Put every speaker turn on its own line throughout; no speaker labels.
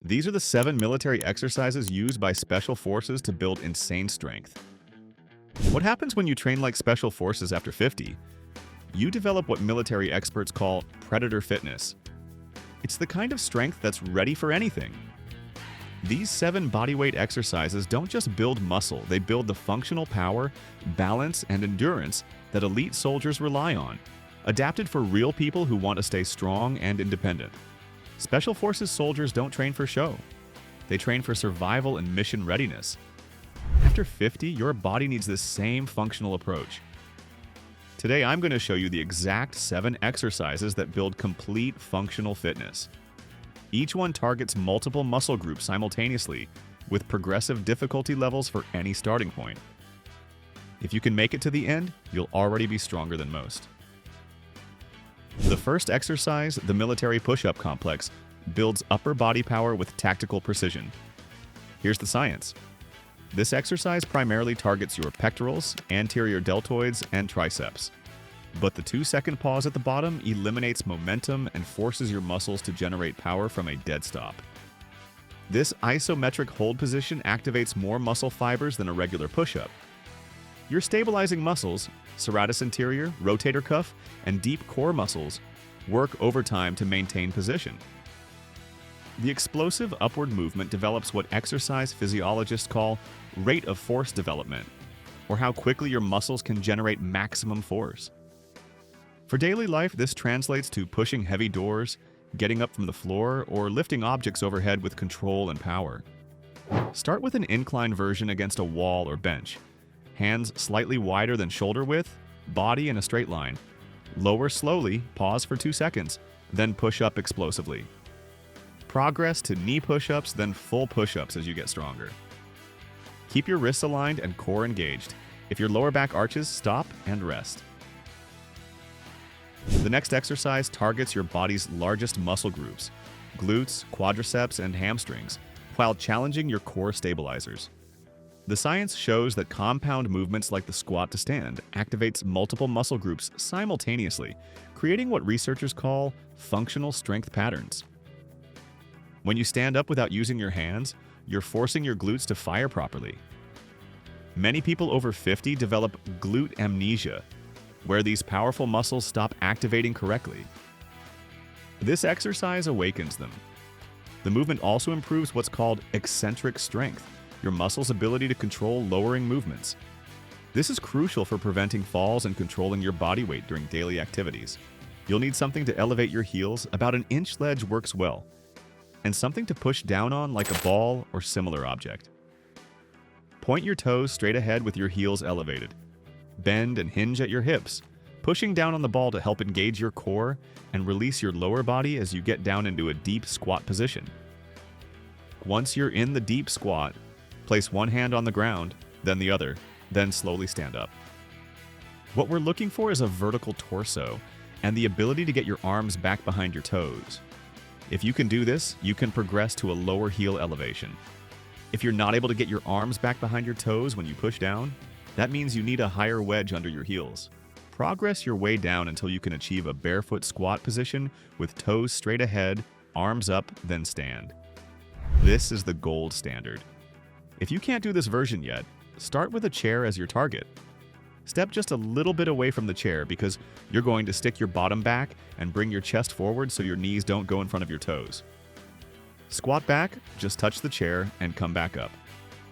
These are the 7 military exercises used by special forces to build insane strength. What happens when you train like special forces after 50? You develop what military experts call predator fitness. It's the kind of strength that's ready for anything. These 7 bodyweight exercises don't just build muscle, they build the functional power, balance, and endurance that elite soldiers rely on, adapted for real people who want to stay strong and independent. Special Forces soldiers don't train for show. They train for survival and mission readiness. After 50, your body needs this same functional approach. Today, I'm going to show you the exact 7 exercises that build complete functional fitness. Each one targets multiple muscle groups simultaneously, with progressive difficulty levels for any starting point. If you can make it to the end, you'll already be stronger than most. The first exercise, the military push-up complex, builds upper body power with tactical precision. Here's the science. This exercise primarily targets your pectorals, anterior deltoids, and triceps. But the 2-second pause at the bottom eliminates momentum and forces your muscles to generate power from a dead stop. This isometric hold position activates more muscle fibers than a regular push-up. Your stabilizing muscles, serratus anterior, rotator cuff, and deep core muscles, work overtime to maintain position. The explosive upward movement develops what exercise physiologists call rate of force development, or how quickly your muscles can generate maximum force. For daily life, this translates to pushing heavy doors, getting up from the floor, or lifting objects overhead with control and power. Start with an incline version against a wall or bench. Hands slightly wider than shoulder width, body in a straight line. Lower slowly, pause for 2 seconds, then push up explosively. Progress to knee push-ups, then full push-ups as you get stronger. Keep your wrists aligned and core engaged. If your lower back arches, stop and rest. The next exercise targets your body's largest muscle groups, glutes, quadriceps, and hamstrings, while challenging your core stabilizers. The science shows that compound movements like the squat to stand activates multiple muscle groups simultaneously, creating what researchers call functional strength patterns. When you stand up without using your hands, you're forcing your glutes to fire properly. Many people over 50 develop glute amnesia, where these powerful muscles stop activating correctly. This exercise awakens them. The movement also improves what's called eccentric strength, your muscle's ability to control lowering movements. This is crucial for preventing falls and controlling your body weight during daily activities. You'll need something to elevate your heels, about an inch ledge works well, and something to push down on like a ball or similar object. Point your toes straight ahead with your heels elevated. Bend and hinge at your hips, pushing down on the ball to help engage your core and release your lower body as you get down into a deep squat position. Once you're in the deep squat, place one hand on the ground, then the other, then slowly stand up. What we're looking for is a vertical torso and the ability to get your arms back behind your toes. If you can do this, you can progress to a lower heel elevation. If you're not able to get your arms back behind your toes when you push down, that means you need a higher wedge under your heels. Progress your way down until you can achieve a barefoot squat position with toes straight ahead, arms up, then stand. This is the gold standard. If you can't do this version yet, start with a chair as your target. Step just a little bit away from the chair because you're going to stick your bottom back and bring your chest forward so your knees don't go in front of your toes. Squat back, just touch the chair and come back up.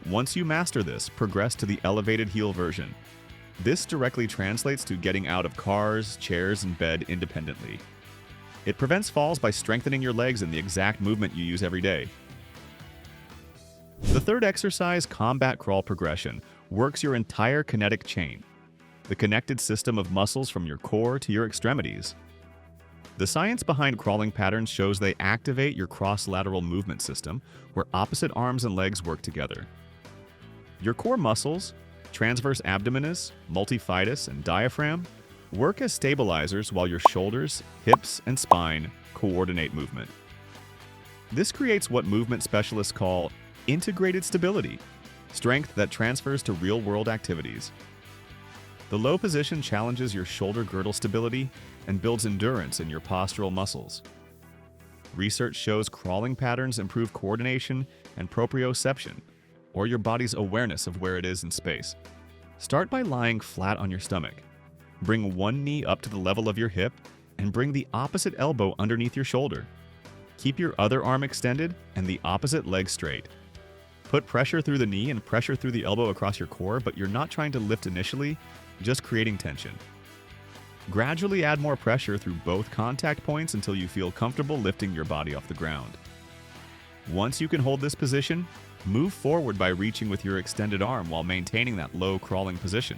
Once you master this, progress to the elevated heel version. This directly translates to getting out of cars, chairs, and bed independently. It prevents falls by strengthening your legs in the exact movement you use every day. The third exercise, combat crawl progression, works your entire kinetic chain, the connected system of muscles from your core to your extremities. The science behind crawling patterns shows they activate your cross-lateral movement system, where opposite arms and legs work together. Your core muscles, transverse abdominis, multifidus, and diaphragm, work as stabilizers while your shoulders, hips, and spine coordinate movement. This creates what movement specialists call integrated stability, strength that transfers to real-world activities. The low position challenges your shoulder girdle stability and builds endurance in your postural muscles. Research shows crawling patterns improve coordination and proprioception, or your body's awareness of where it is in space. Start by lying flat on your stomach. Bring one knee up to the level of your hip and bring the opposite elbow underneath your shoulder. Keep your other arm extended and the opposite leg straight. Put pressure through the knee and pressure through the elbow across your core, but you're not trying to lift initially, just creating tension. Gradually add more pressure through both contact points until you feel comfortable lifting your body off the ground. Once you can hold this position, move forward by reaching with your extended arm while maintaining that low crawling position.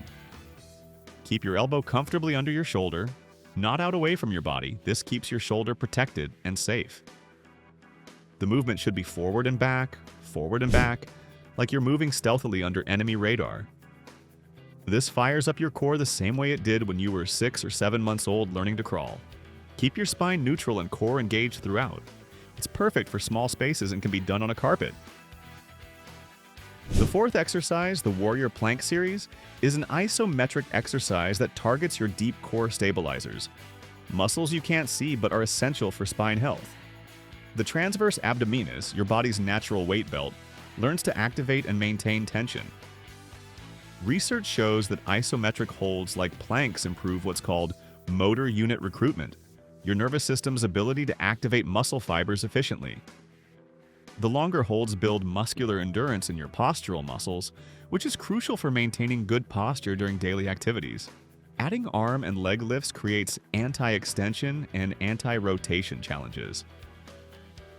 Keep your elbow comfortably under your shoulder, not out away from your body. This keeps your shoulder protected and safe. The movement should be forward and back, like you're moving stealthily under enemy radar. This fires up your core the same way it did when you were 6 or 7 months old learning to crawl. Keep your spine neutral and core engaged throughout. It's perfect for small spaces and can be done on a carpet. The fourth exercise, the Warrior Plank series, is an isometric exercise that targets your deep core stabilizers, muscles you can't see but are essential for spine health. The transverse abdominis, your body's natural weight belt, learns to activate and maintain tension. Research shows that isometric holds like planks improve what's called motor unit recruitment, your nervous system's ability to activate muscle fibers efficiently. The longer holds build muscular endurance in your postural muscles, which is crucial for maintaining good posture during daily activities. Adding arm and leg lifts creates anti-extension and anti-rotation challenges.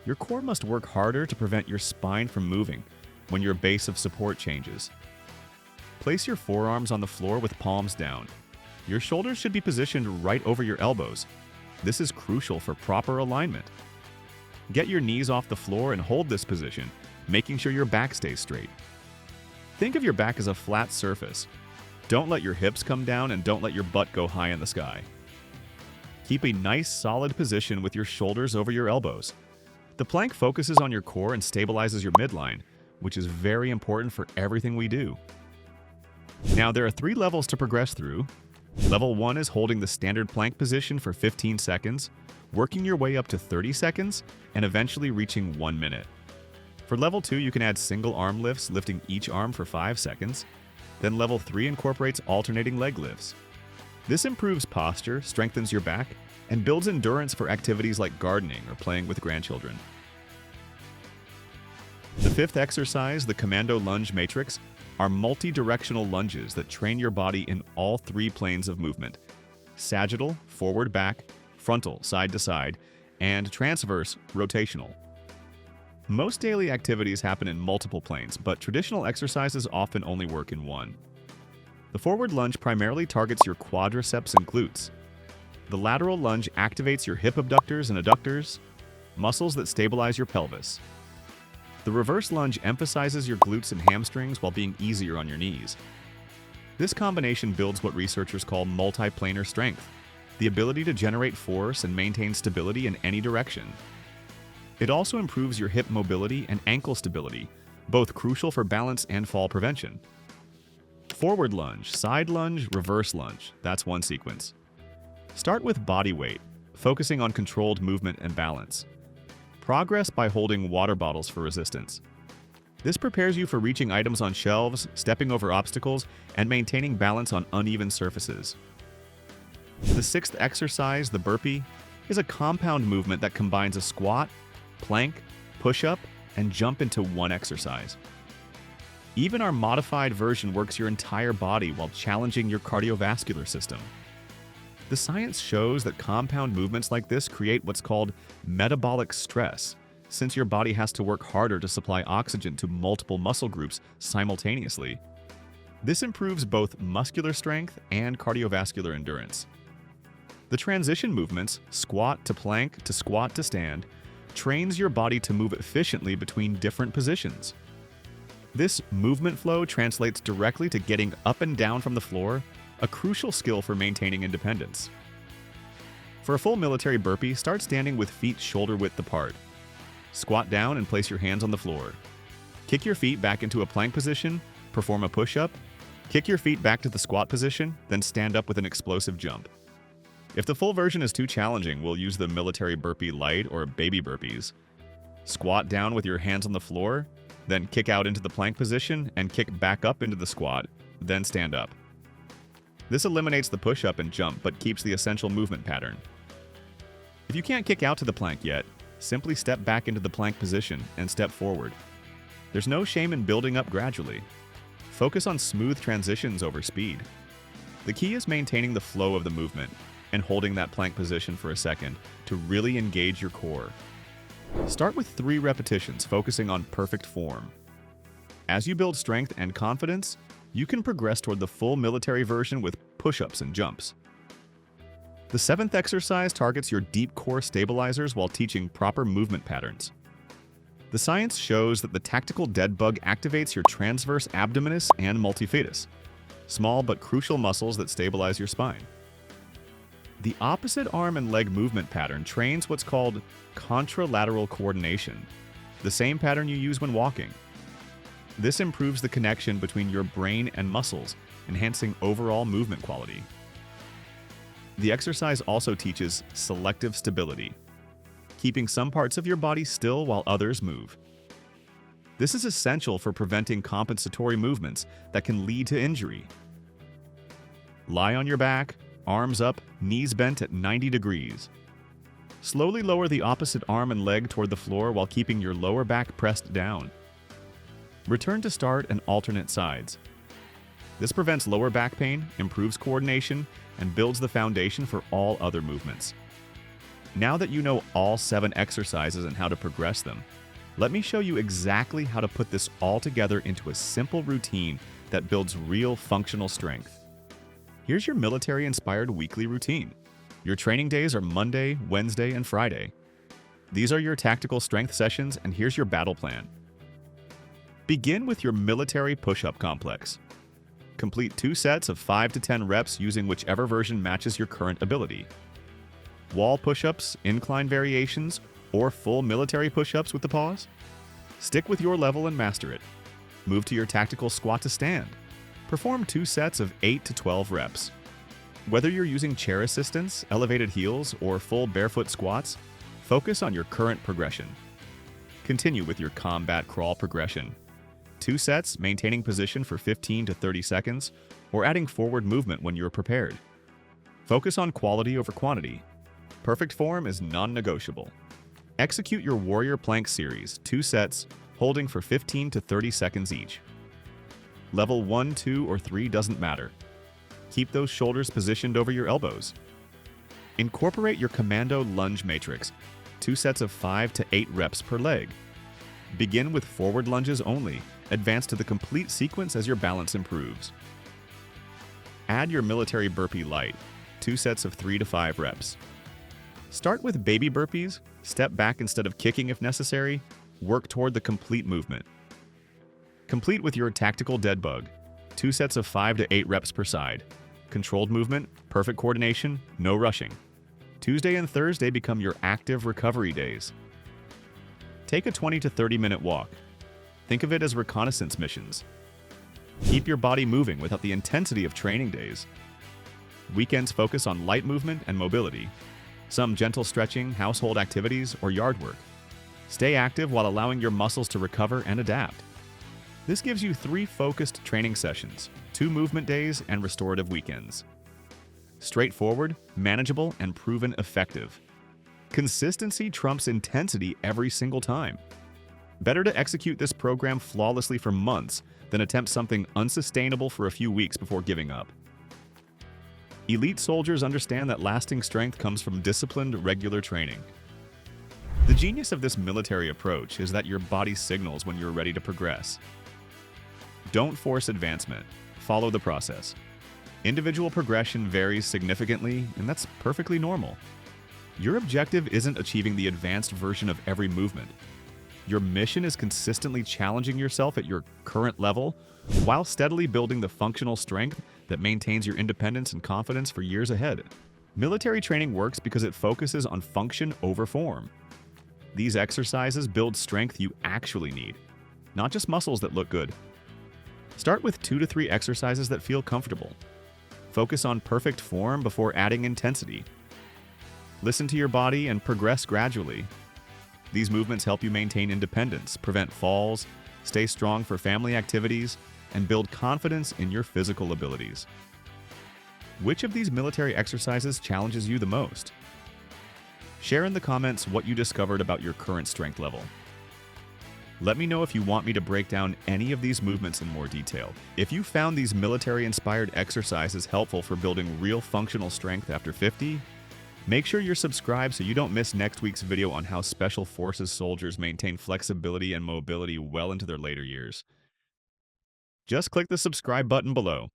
Your core must work harder to prevent your spine from moving when your base of support changes. Place your forearms on the floor with palms down. Your shoulders should be positioned right over your elbows. This is crucial for proper alignment. Get your knees off the floor and hold this position, making sure your back stays straight. Think of your back as a flat surface. Don't let your hips come down and don't let your butt go high in the sky. Keep a nice solid position with your shoulders over your elbows. The plank focuses on your core and stabilizes your midline, which is very important for everything we do. Now, there are 3 levels to progress through. Level 1 is holding the standard plank position for 15 seconds, working your way up to 30 seconds, and eventually reaching 1 minute. For level 2, you can add single arm lifts, lifting each arm for 5 seconds. Then level 3 incorporates alternating leg lifts. This improves posture, strengthens your back, and builds endurance for activities like gardening or playing with grandchildren. The 5th exercise, the Commando lunge matrix, are multi-directional lunges that train your body in all 3 planes of movement: sagittal, forward back, frontal, side to side, and transverse, rotational. Most daily activities happen in multiple planes, but traditional exercises often only work in one. The forward lunge primarily targets your quadriceps and glutes. The lateral lunge activates your hip abductors and adductors, muscles that stabilize your pelvis. The reverse lunge emphasizes your glutes and hamstrings while being easier on your knees. This combination builds what researchers call multiplanar strength, the ability to generate force and maintain stability in any direction. It also improves your hip mobility and ankle stability, both crucial for balance and fall prevention. Forward lunge, side lunge, reverse lunge, that's one sequence. Start with body weight, focusing on controlled movement and balance. Progress by holding water bottles for resistance. This prepares you for reaching items on shelves, stepping over obstacles, and maintaining balance on uneven surfaces. The 6th exercise, the burpee, is a compound movement that combines a squat, plank, push-up, and jump into one exercise. Even our modified version works your entire body while challenging your cardiovascular system. The science shows that compound movements like this create what's called metabolic stress, since your body has to work harder to supply oxygen to multiple muscle groups simultaneously. This improves both muscular strength and cardiovascular endurance. The transition movements, squat to plank to squat to stand, trains your body to move efficiently between different positions. This movement flow translates directly to getting up and down from the floor, a crucial skill for maintaining independence. For a full military burpee, start standing with feet shoulder width apart. Squat down and place your hands on the floor. Kick your feet back into a plank position, perform a push-up, kick your feet back to the squat position, then stand up with an explosive jump. If the full version is too challenging, we'll use the military burpee Lite or baby burpees. Squat down with your hands on the floor, then kick out into the plank position and kick back up into the squat, then stand up. This eliminates the push-up and jump but keeps the essential movement pattern. If you can't kick out to the plank yet, simply step back into the plank position and step forward. There's no shame in building up gradually. Focus on smooth transitions over speed. The key is maintaining the flow of the movement and holding that plank position for a second to really engage your core. Start with 3 repetitions, focusing on perfect form. As you build strength and confidence, you can progress toward the full military version with push-ups and jumps. The 7th exercise targets your deep core stabilizers while teaching proper movement patterns. The science shows that the tactical dead bug activates your transverse abdominis and multifidus, small but crucial muscles that stabilize your spine. The opposite arm and leg movement pattern trains what's called contralateral coordination, the same pattern you use when walking. This improves the connection between your brain and muscles, enhancing overall movement quality. The exercise also teaches selective stability, keeping some parts of your body still while others move. This is essential for preventing compensatory movements that can lead to injury. Lie on your back, arms up, knees bent at 90 degrees. Slowly lower the opposite arm and leg toward the floor while keeping your lower back pressed down. Return to start and alternate sides. This prevents lower back pain, improves coordination, and builds the foundation for all other movements. Now that you know all 7 exercises and how to progress them, let me show you exactly how to put this all together into a simple routine that builds real functional strength. Here's your military-inspired weekly routine. Your training days are Monday, Wednesday, and Friday. These are your tactical strength sessions, and here's your battle plan. Begin with your military push-up complex. Complete 2 sets of 5 to 10 reps using whichever version matches your current ability. Wall push-ups, incline variations, or full military push-ups with the pause? Stick with your level and master it. Move to your tactical squat to stand. Perform 2 sets of 8 to 12 reps. Whether you're using chair assistance, elevated heels, or full barefoot squats, focus on your current progression. Continue with your combat crawl progression. 2 sets, maintaining position for 15 to 30 seconds, or adding forward movement when you're prepared. Focus on quality over quantity. Perfect form is non-negotiable. Execute your warrior plank series, 2 sets, holding for 15 to 30 seconds each. Level 1, 2, or 3 doesn't matter. Keep those shoulders positioned over your elbows. Incorporate your Commando lunge matrix, 2 sets of 5 to 8 reps per leg. Begin with forward lunges only. Advance to the complete sequence as your balance improves. Add your military burpee Lite, 2 sets of 3 to 5 reps. Start with baby burpees, step back instead of kicking if necessary, work toward the complete movement. Complete with your tactical dead bug, 2 sets of 5 to 8 reps per side. Controlled movement, perfect coordination, no rushing. Tuesday and Thursday become your active recovery days. Take a 20 to 30 minute walk. Think of it as reconnaissance missions. Keep your body moving without the intensity of training days. Weekends focus on light movement and mobility. Some gentle stretching, household activities, or yard work. Stay active while allowing your muscles to recover and adapt. This gives you 3 focused training sessions, 2 movement days, and restorative weekends. Straightforward, manageable, and proven effective. Consistency trumps intensity every single time. Better to execute this program flawlessly for months than attempt something unsustainable for a few weeks before giving up. Elite soldiers understand that lasting strength comes from disciplined, regular training. The genius of this military approach is that your body signals when you're ready to progress. Don't force advancement. Follow the process. Individual progression varies significantly, and that's perfectly normal. Your objective isn't achieving the advanced version of every movement. Your mission is consistently challenging yourself at your current level while steadily building the functional strength that maintains your independence and confidence for years ahead. Military training works because it focuses on function over form. These exercises build strength you actually need, not just muscles that look good. Start with 2 to 3 exercises that feel comfortable. Focus on perfect form before adding intensity, Listen to your body and progress gradually. These movements help you maintain independence, prevent falls, stay strong for family activities, and build confidence in your physical abilities. Which of these military exercises challenges you the most? Share in the comments what you discovered about your current strength level. Let me know if you want me to break down any of these movements in more detail. If you found these military-inspired exercises helpful for building real functional strength after 50, make sure you're subscribed so you don't miss next week's video on how Special Forces soldiers maintain flexibility and mobility well into their later years. Just click the subscribe button below.